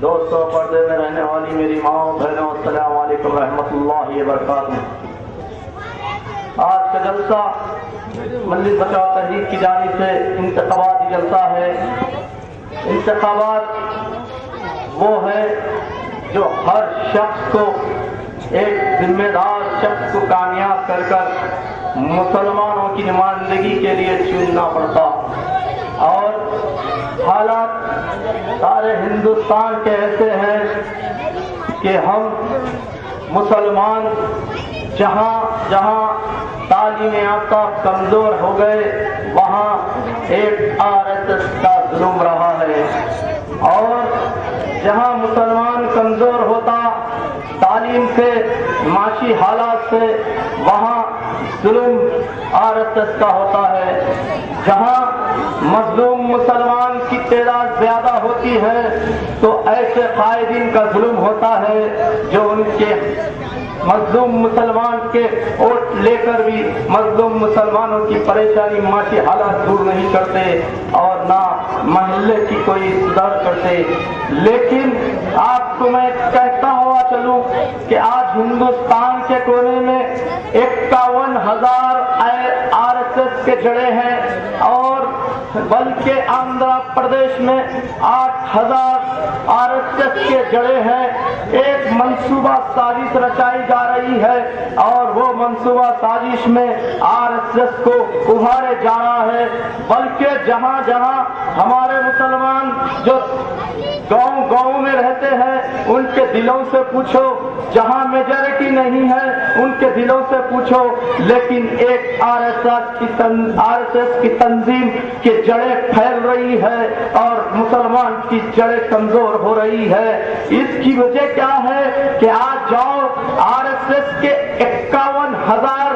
دوستوں، پردے میں رہنے والی میری ماں بہنوں، السلام علیکم رحمۃ اللہ وبرکاتہ۔ آج کا جلسہ مجلس بچاؤ تحریک کی جانب سے انتخاباتی جلسہ ہے۔ انتخابات وہ ہے جو ہر شخص کو، ایک ذمہ دار شخص کو کامیاب کر کر مسلمانوں کی نمائندگی کے لیے چننا پڑتا، اور حالات سارے ہندوستان کے ایسے ہیں کہ ہم مسلمان جہاں جہاں تعلیم یافتہ کمزور ہو گئے وہاں ایک RSS کا ظلم رہا ہے، اور جہاں مسلمان کمزور ہوتا تعلیم سے، معاشی حالات سے، وہاں ظلم RSS کا ہوتا ہے۔ جہاں مظلوم مسلمان کی تعداد زیادہ ہوتی ہے تو ایسے قائدین کا ظلم ہوتا ہے جو ان کے مظلوم مسلمان کے ووٹ لے کر بھی مظلوم مسلمانوں کی پریشانی، معاشی حالات دور نہیں کرتے اور نہ محلے کی کوئی اصلاح کرتے۔ لیکن آپ کو میں کہتا ہوا چلوں کہ آج ہندوستان کے کونے میں 51,000 RSS کے جڑے ہیں، اور بلکہ آندھرا پردیش میں 8,000 RSS کے جڑے ہیں۔ ایک منصوبہ سازش رچائی جا رہی ہے، اور وہ منصوبہ سازش میں RSS کو ابھارے جا رہا ہے۔ بلکہ جہاں جہاں ہمارے مسلمان جو گاؤں گاؤں میں رہتے ہیں ان کے دلوں سے پوچھو، جہاں میجورٹی نہیں ہے ان کے دلوں سے پوچھو، لیکن ایک RSS کی تنظیم کی جڑیں پھیل رہی ہے اور مسلمان کی جڑیں کمزور ہو رہی ہے۔ اس کی وجہ کیا ہے کہ آج جاؤ RSS کے 51,000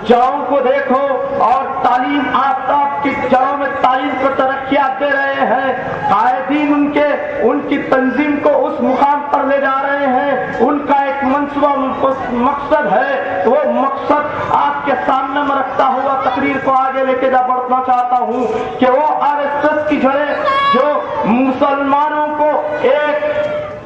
جڑوں کو دیکھو، اور تعلیم آفتاب کی جڑوں میں تعلیم کو ترقیات دے رہے ہیں۔ قائدین ان کی تنظیم کو اس مقام پر لے جا رہے ہیں۔ ان کا ایک منصوبہ مقصد ہے، وہ مقصد آپ کے سامنے میں رکھتا ہوا تقریر کو آگے لے کے بڑھنا چاہتا ہوں کہ وہ RSS کی جڑیں جو مسلمانوں کو ایک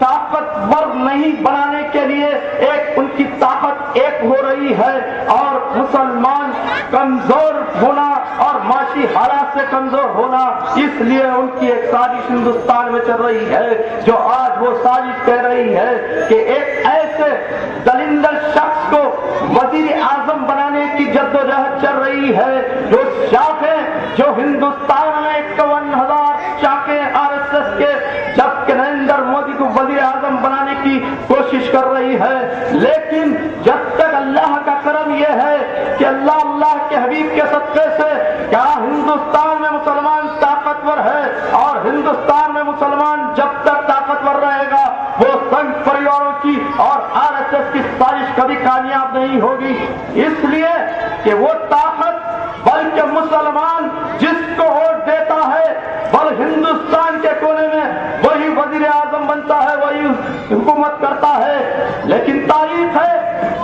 طاقتور نہیں بنانے کے لیے ایک ان کی طاقت ایک ہو رہی ہے، اور مسلمان کمزور ہونا اور معاشی حالات سے کمزور ہونا، اس لیے ان کی ایک سازش ہندوستان میں چل رہی ہے، جو آج وہ سازش کہہ رہی ہے کہ ایک ایسے دلندل شخص کو وزیر اعظم بنانے کی جدوجہد چل رہی ہے، جو شاخیں جو ہندوستان میں 51,000 شاخیں RSS کے، جبکہ نریندر مودی کو وزیر اعظم بنانے کی کوشش کر رہی ہے۔ لیکن جب تک اللہ کا کرم یہ ہے کہ اللہ کے حبیب کے صدقے سے کیا ہندوستان میں مسلمان طاقتور ہے، اور ہندوستان میں مسلمان جب تک طاقتور رہے گا وہ سنگ پریواروں کی اور RSS کی سازش کبھی کامیاب نہیں ہوگی، اس لیے کہ وہ طاقت بلکہ مسلمان جس کو ووٹ دیتا ہے بل ہندوستان کے کونے میں وہی وزیر اعظم بنتا ہے، وہی حکومت کرتا ہے۔ لیکن تاریخ ہے،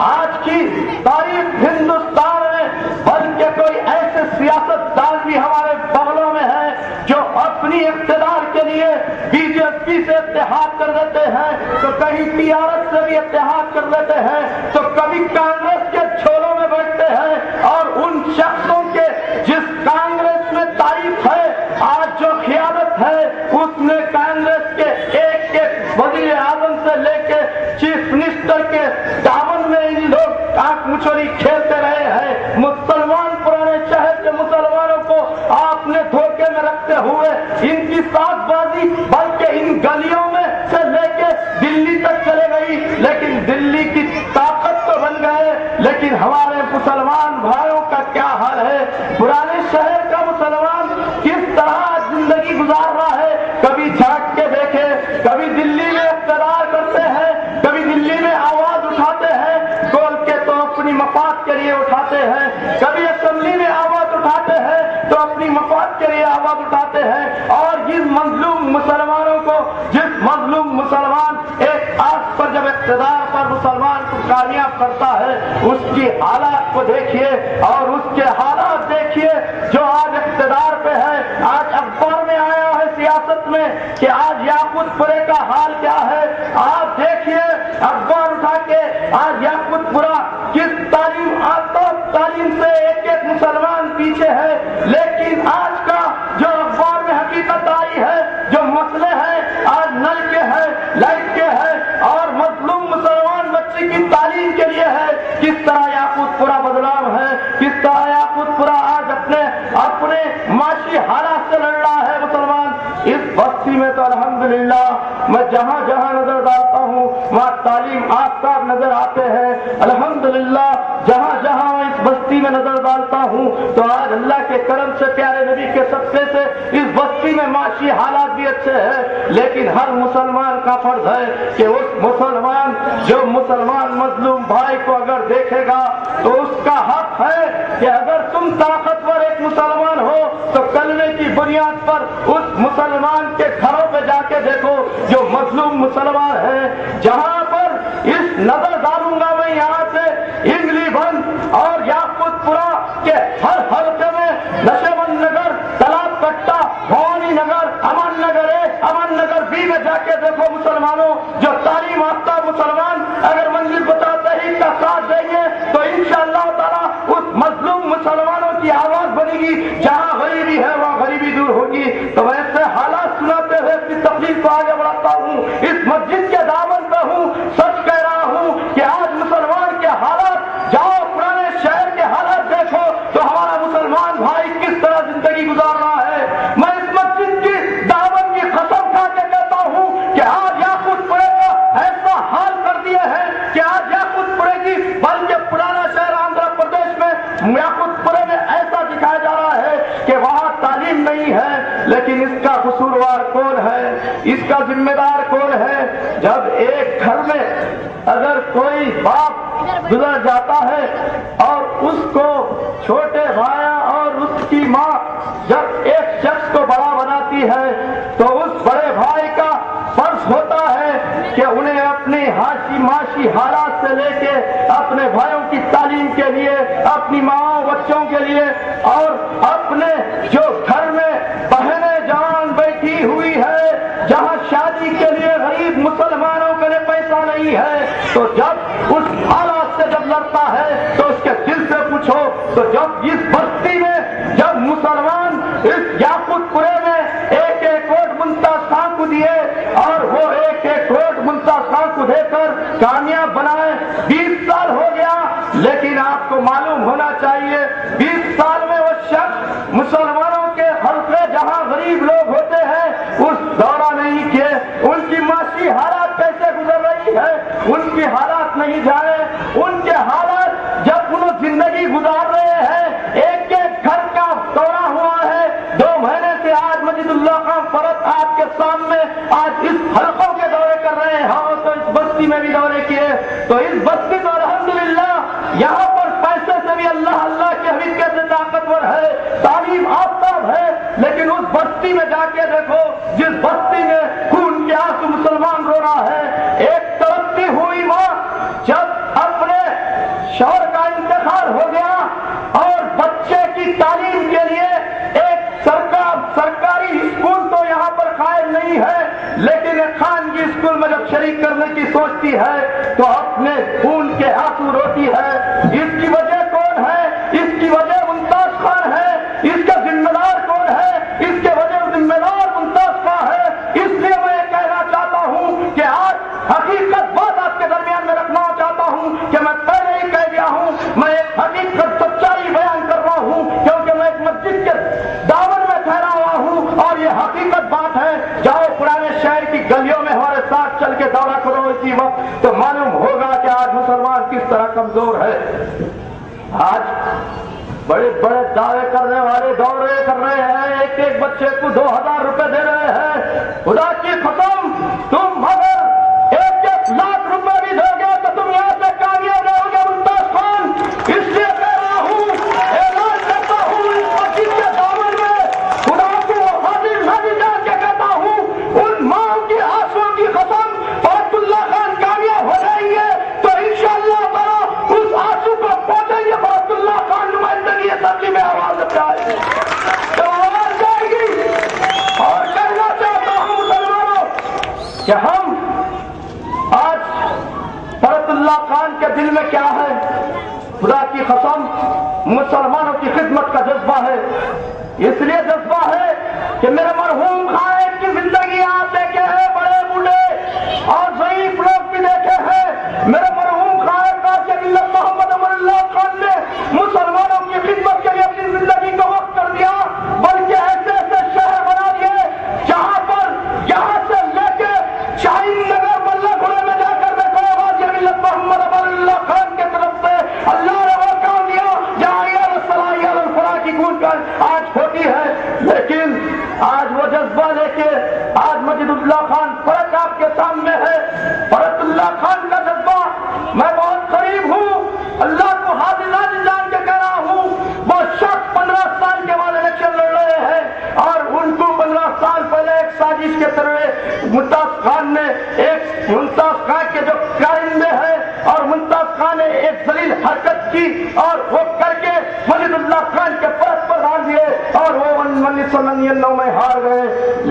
آج کی تاریخ ہندوستان میں، بلکہ کوئی ایسے سیاست دان بھی ہمارے بغلوں میں ہے جو اپنی اقتدار کے لیے BJP سے اتحاد کر دیتے ہیں، تو کہیں TRS سے بھی اتحاد کر لیتے ہیں، تو کبھی کانگریس کے چھولوں میں بیٹھتے ہیں، اور ان شخصوں کے جس کانگریس میں تعریف ہے آج جو قیادت ہے اس نے کانگریس کے ایک ایک وزیر اعظم سے لے کے چیف منسٹر کے دامن میں ان لوگ آنکھ مچوری کھیلتے رہے ہیں۔ مسلمان پرانے شہر کے مسلمانوں کو آپ نے دھوکے میں رکھتے ہوئے ان کی ساز بازی بلکہ ان گلیوں میں سے لے کے دلی تک چلے گئی، لیکن دلی کی طاقت تو بن گئے، لیکن ہمارے مسلمان بھائیوں کا کیا حال ہے؟ پرانے شہر کا مسلمان کس طرح زندگی گزار رہا ہے؟ کبھی جھانک کے دیکھے، کبھی دلی میں اقتدار کرتے ہیں، کبھی دلی میں آواز اٹھاتے ہیں، کھول کے تو اپنی مفاد کے لیے اٹھاتے ہیں، کبھی اسمبلی میں آواز اٹھاتے ہیں تو اپنی مفاد کے لیے آواز اٹھاتے ہیں، اور جس مظلوم مسلمانوں کو، جس مظلوم مسلمان ایک آس پر جب اقتدار پر مسلمان کو کامیاب کرتا ہے اس کی حالات کو دیکھیے اور اس کے حالات دیکھیے جو آج اقتدار پہ ہے. آج اخبار میں آیا ہے سیاست میں کہ آج یاقوت پورے کا حال کیا ہے. آپ دیکھیے اخبار اٹھا کے آج یاقوت پورا کس تعلیم سے ایک ایک مسلمان پیچھے ہے. لیکن آج کا جو اخبار میں حقیقت آئی ہے, جو مسئلے ہیں آج نل کے ہیں, لائٹ کے ہیں اور مظلوم مسلمان بچے کی تعلیم کے لیے ہے. کس طرح یاقوت پورا بدنام ہے, کس طرح یاقوت پورا آج اپنے معاشی حالات سے لڑ رہا ہے. مسلمان اس بستی میں تو الحمدللہ میں جہاں جہاں نظر ڈالتا ہوں وہاں تعلیم آفتاب نظر آتے ہیں. الحمدللہ جہاں جہاں اس بستی میں نظر ڈالتا ہوں تو آج اللہ کے کرم سے پیارے نبی کے صدقے سے اس بستی میں معاشی حالات بھی اچھے ہیں. لیکن ہر مسلمان کا فرض ہے کہ اس مسلمان جو مسلمان مظلوم بھائی کو اگر دیکھے گا تو اس کا حق ہے کہ اگر تم طاقتور ایک مسلمان ہو تو کلمے کی بنیاد پر اس مسلمان کے گھروں پہ جا کے دیکھو جو مظلوم مسلمان ہے. جہاں پر اس نظر ڈالوں گا میں یہاں سے انگلی بند اور یاقوت پورا کے ہر حلقے میں نشے بند نگر, تالاب کٹا, بھوانی نگر, امن نگر اے, امن نگر بی میں جا کے دیکھو مسلمانوں جو تعلیم یافتہ مسلمان اگر منزل بتاتے ہی کا ساتھ دیں گے تو انشاءاللہ تعالیٰ اس مظلوم مسلمانوں کی آواز بنے گی. جہاں غریبی ہے وہاں غریبی دور ہوگی. تو ویسے حالات سناتے ہوئے اپنی تقریر کو آگے بڑھاتا ہوں. اس مسجد کے دامن پہ ہوں, سچ کہہ رہا ہوں کہ آج مسلمان کے حالات جاؤ پرانے شہر کے حالات دیکھو تو ہمارا مسلمان بھائی کس طرح زندگی گزار رہا ہے. میں اس مسجد کی دامن کی قسم کھا کے کہتا ہوں کہ آج یاقوت پورے کا ایسا حال کر دیا ہے کہ آج یاقوت پورے کی بلکہ پرانا شہر آندھرا پردیش میں یاقوت پورے میں ایسا دکھایا جا رہا ہے کہ وہاں تعلیم نہیں ہے. لیکن اس کا قصوروار کون ہے, اس کا ذمہ دار کون ہے؟ جب ایک گھر میں اگر کوئی باپ گزر جاتا ہے اور اس کو چھوٹے بھائی اور اس کی ماں جب ایک شخص کو بڑا بناتی ہے تو اس بڑے بھائی کا فرض ہوتا ہے کہ انہیں اپنی معاشی حالات سے لے کے اپنے بھائیوں کی تعلیم کے لیے, اپنی ماں بچوں کے لیے اور اپنے جو گھر میں بہنیں جان بیٹھی ہوئی ہے جہاں شادی کے لیے غریب مسلمانوں کے لیے پیسہ نہیں ہے تو جب اس حالات سے جب لڑتا ہے تو اس کے دل سے پوچھو تو جب اس بستی میں جب مسلمان اس یاقوت پورے میں ایک ایک ووٹ ممتاز خان کو دیے اور وہ ایک ایک ووٹ ممتاز خان کو دے کر کامیاب بنائے, 20 سال ہو گیا. لیکن آپ کو معلوم ہونا چاہیے 20 سال میں وہ شخص مسلمانوں کے حلقے جہاں غریب لوگ ہوتے ہیں اس دورہ نہیں کیے, ان کی معاشی حالات کیسے گزر رہی ہے ان کی حالات نہیں جانے, ان کے حالات جب انہوں زندگی گزار رہے ہیں ایک ایک گھر کا دورہ ہوا ہے. 2 مہینے سے آج مجید اللہ خان فرد آپ کے سامنے آج اس حلقوں کے دورے کر رہے ہیں. ہاں تو اس بستی میں بھی دورے کیے تو اس بستی تو الحمدللہ یہاں پر پیسے سے بھی اللہ کے حبیب کیسے طاقتور ہے, تعلیم آفتاب ہے. لیکن اس بستی میں جا کے دیکھو جس بستی میں خون کے آنسو مسلمان رو رہا ہے. ایک ترقی ہوئی ماں جب اپنے شوہر کا انتقال ہو گیا اور بچے کی تعلیم کے لیے ایک سرکاری اسکول تو یہاں پر قائم نہیں ہے لیکن ایک خانگی اسکول میں جب شریک کرنے کی سوچتی ہے تو اپنے خون کے آنسو روتی ہے. اس کی وجہ کون ہے؟ اس کی وجہ ممتاز خان ہے. اس کا ذمہ دار کون ہے؟ اس کے وجہ ذمہ دار ممتاز خان ہے. اس لیے میں یہ کہنا چاہتا ہوں کہ آج حقیقت بات آپ کے درمیان میں رکھنا چاہتا ہوں کہ میں پہلے ہی کہہ دیا ہوں میں ایک حقیقت سچائی بیان کر رہا ہوں کیونکہ میں ایک مسجد کے دامن میں ٹھہرا ہوا ہوں اور یہ حقیقت بات ہے. جاؤ پرانے شہر کی گلیوں میں ہمارے ساتھ چل کے دورہ کرو اسی وقت تو معلوم ہوگا کہ آج مسلمان کس طرح کمزور ہے. آج بڑے بڑے دعوے کرنے والے دورے کر رہے ہیں, ایک ایک بچے کو 2000 روپے دے رہے ہیں. خدا کی قسم تم اگر 1 لاکھ روپے بھی دو گے تو تم یہاں سے کامیاب رہو گے ممتاز خان. اس لیے کہہ رہا ہوں, اعلان کرتا ہوں اس مسجد کے دامن میں خدا کو حاضر نازل جان کے کہتا ہوں ان ماں کی آنسوں کی قسم فاتح اللہ خان کامیاب کہ ہم آج فرت اللہ خان کے دل میں کیا ہے؟ خدا کی قسم مسلمانوں کی خدمت کا جذبہ ہے. اس لیے جذبہ ہے کہ میرے مرحوم خان کی زندگی آپ دیکھے ہیں، بڑے بوڑھے اور ضعیف لوگ بھی دیکھے ہیں. میرے مرحوم خان غازی ملت محمد امین اللہ خان نے مسلمانوں کی خدمت کے لیے اپنی زندگی کو وقف کر دیا، بلکہ ایسے ایسے شہر بنا دیے جہاں پر یہاں سے لے کے شاہین نگر ملا گھوڑے میں جا کر دیکھو غازی ملت محمد امین اللہ خان کے طرف سے اللہ نے وہ کام دیا جہاں صلاحیت الفلاح کی گونج آج ہوتی ہے. لیکن آج وہ جذبہ لے کے آج مجید اللہ خان فرق آپ کے سامنے ہے. فرت اللہ خان کا جذبہ میں بہت قریب ہوں، اللہ کو حاضر ناظر جان کے کہہ رہا ہوں. وہ شخص 15 سال کے بعد الیکشن لڑ رہے ہیں اور ان کو 15 سال پہلے ایک سازش کے طرح ممتاز خان نے ایک ممتاز خان کے جو کارندے ہیں اور ممتاز خان نے ایک ذلیل حرکت کی اور وہ کر کے مجید اللہ خان کے پرت پر ڈال دیے اور وہ 1999 میں ہار گئے.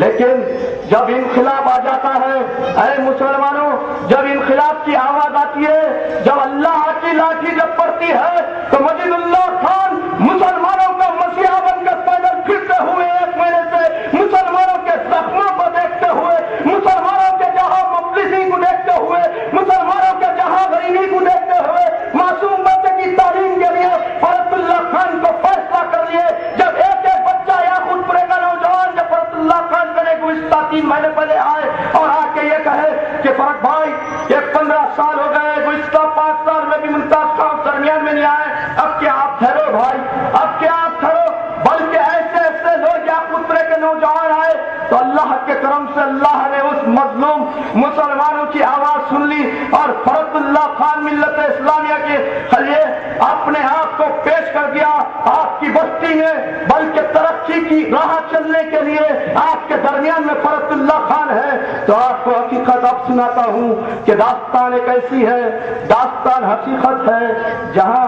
لیکن جب انقلاب آ جاتا ہے، اے مسلمانوں، جب انقلاب کی آواز آتی ہے، جب اللہ کی لاٹھی جب پڑتی ہے تو مجید اللہ خان مسلمانوں کا مسیحا بن کر پیدل پھرتے ہوئے ایک مہینے سے مسلمانوں کے زخموں کو دیکھتے ہوئے، مسلمانوں کے جہاں مفلسی کو دیکھتے ہوئے، مسلمانوں کے جہاں غریبی کو دیکھتے ہوئے، معصوم بچے کی تعلیم کے لیے فرت اللہ خان کو فیصلہ کر لیے. جب ایک ایک بچہ یا خود پورے کا نوجوان جب فرت اللہ خان کرنے کو اس 3 مہینے پہلے آئے اور آ کے یہ کہے کہ فرت بھائی یہ 15 سال ہو گئے، گزشتہ 5 سال میں بھی ممتاز خان درمیان میں نہیں آئے، اب کیا آپ ٹھہرو بھائی، اب کیا آپ ٹھہرو. بلکہ ایسے ایسے لوگ یا پترے کے نوجوان آئے تو اللہ کے کرم سے اللہ نے اس مظلوم مسلمانوں کی آواز سن لی اور فرت اللہ خان ملت اسلامیہ کے لیے اپنے آپ کو پیش کر دیا. آپ کی بستی میں بلکہ ترقی کی راہ چلنے کے لیے آپ کے درمیان میں فرت اللہ خان ہے. تو آپ کو حقیقت اب سناتا ہوں کہ داستان ایک ایسی ہے، داستان حقیقت ہے جہاں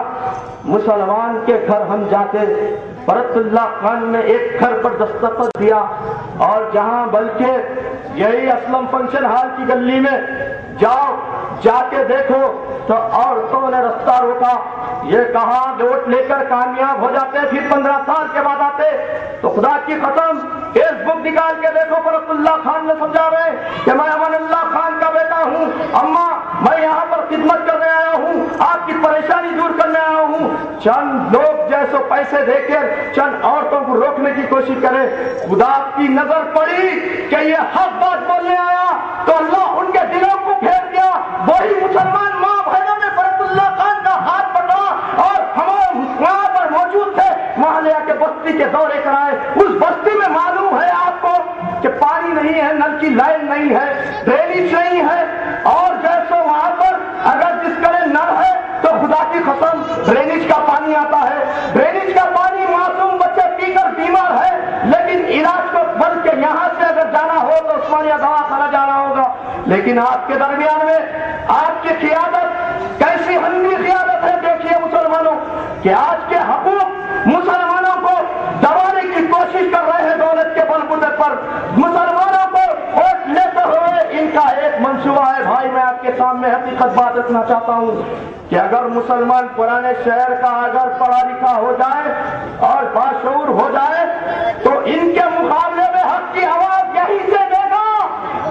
مسلمان کے گھر ہم جاتے. فرت اللہ خان نے ایک گھر پر دستخط دیا اور جہاں بلکہ یہی اسلم فنکشن ہال کی گلی میں جاؤ، جا کے دیکھو تو عورتوں نے رستہ روکا. یہ کہا ووٹ لے کر کامیاب ہو جاتے، پھر 15 سال کے بعد آتے. تو خدا کی قسم فیس بک نکال کے دیکھو، فرت اللہ خان نے سمجھا رہے کہ میں امان اللہ خان کا بیٹا ہوں، اماں میں یہاں پر خدمت کرنے آیا ہوں، آپ کی پریشانی دور کرنے آیا ہوں. چند لوگ جیسے پیسے دے کر چند عورتوں کو روکنے کی کوشش کرے. خدا کی نظر پڑی کہ یہ حق بات بولنے آیا تو اللہ ان کے دلوں کو پھیر دیا. وہی مسلمان ماں بہنوں نے فرت اللہ خان کا ہاتھ پکڑا اور ہم وہاں پر موجود تھے، محلیہ کے بستی کے دورے کرائے. اس بستی میں معلوم ہے آپ کو کہ پانی نہیں ہے، نل کی لائن نہیں ہے، ڈرینیج نہیں ہے اور جیسے وہاں پر اگر جس کرے نل ہے تو خدا کی قسم ڈرینیج کا پانی آتا ہے. ڈرینیج کا پانی معصوم بچے پی کر بیمار ہے، لیکن علاج کو بلکہ یہاں سے اگر جانا ہو تو عثمانیہ دواخانہ جانا ہوگا. لیکن آپ کے درمیان میں آپ کی قیادت کیسی ہنگی قیادت ہے. دیکھیے مسلمانوں کہ آج کے حقوق مسلمانوں کو دبانے کی کوشش کر رہے ہیں دولت کے بلبوتے پر. مسلمانوں کو ووٹ لیتے ہوئے ان کا ایک منصوبہ ہے. بھائی میں آپ کے سامنے حقیقت بات رکھنا چاہتا ہوں کہ اگر مسلمان پرانے شہر کا اگر پڑھا لکھا ہو جائے اور باشعور ہو جائے تو ان کے مقابلے میں حق کی آواز یہیں سے دے گا.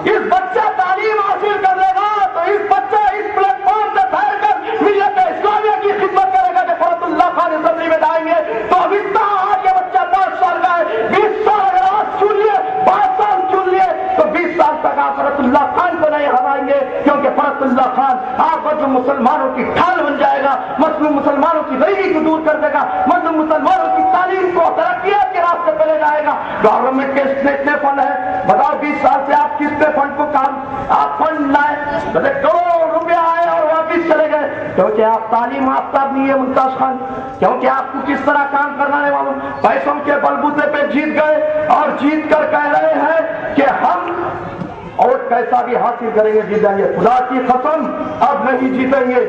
اس بچہ تعلیم حاصل کر لے گا تو اس بچہ اس پلیٹ فارم سے پھیل کر ملت اسلامیہ کی خدمت کرے گا کہ فرت اللہ خان اسمبلی میں جائیں گے تو اب اتنا آج یہ بچہ 10 سال کا ہے، 20 سال اگر آج چن لیے، 5 سال چن لیے تو 20 سال تک آپ فرت اللہ خان کو نہیں ہرائیں گے، کیونکہ فرت اللہ خان آپ مظلوم مسلمانوں کی ڈھال بن جائے گا، مظلوم مسلمانوں کی غریبی کو دور کر دے گا، مظلوم مسلمانوں کی تعلیم کو ترقیات کے راستے پہ لے جائے گا. گورنمنٹ کے اتنے فنڈ ہے، بتاؤ 20 سال سے آپ کس پہ فنڈ کو کام آپ فنڈ لائے، کروڑوں روپیہ آئے اور واپس چلے گئے کیونکہ آپ تعلیم آفتاب نہیں ہے ممتاز خان، کیونکہ آپ کو کس طرح کام کرنا ہے معلوم. پیسوں کے بلبوتے پہ جیت گئے اور جیت کر کہہ رہے ہیں کہ ہم اور کیسا بھی حاصل کریں گے جیت جائیں گے. خدا کی قسم اب نہیں جیتیں گے.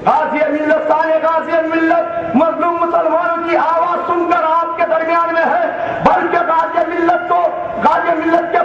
غازی ملت ثانی غازی ملت مظلوم مسلمانوں کی آواز سن کر آپ کے درمیان میں ہے، بلکہ غازی ملت کو غازی ملت کے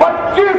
25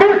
20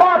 5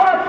5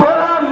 16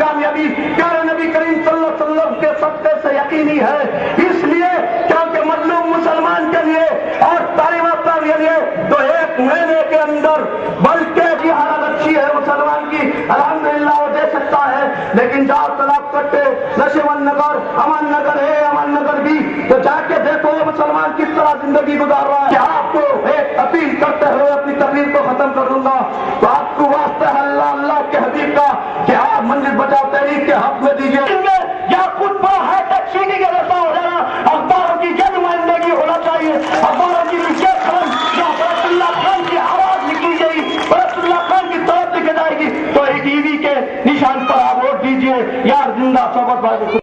کامیابی پیارے نبی کریم صلی اللہ علیہ وسلم کے صدقے سے یقینی ہے، اس لیے کیونکہ مظلوم مسلمان کے لیے اور تعلیم یافتہ کے لیے تو 1 مہینے کے اندر بلکہ یہ حالت اچھی ہے مسلمان کی، الحمدللہ وہ دے سکتا ہے، لیکن جہاں طلاق کٹے نشیمن نگر امن نگر ہے، امن نگر بھی، تو جا کے دیکھو مسلمان کس طرح زندگی گزار رہا ہے۔ کہ آپ کو ایک اپیل کرتے ہوئے اپنی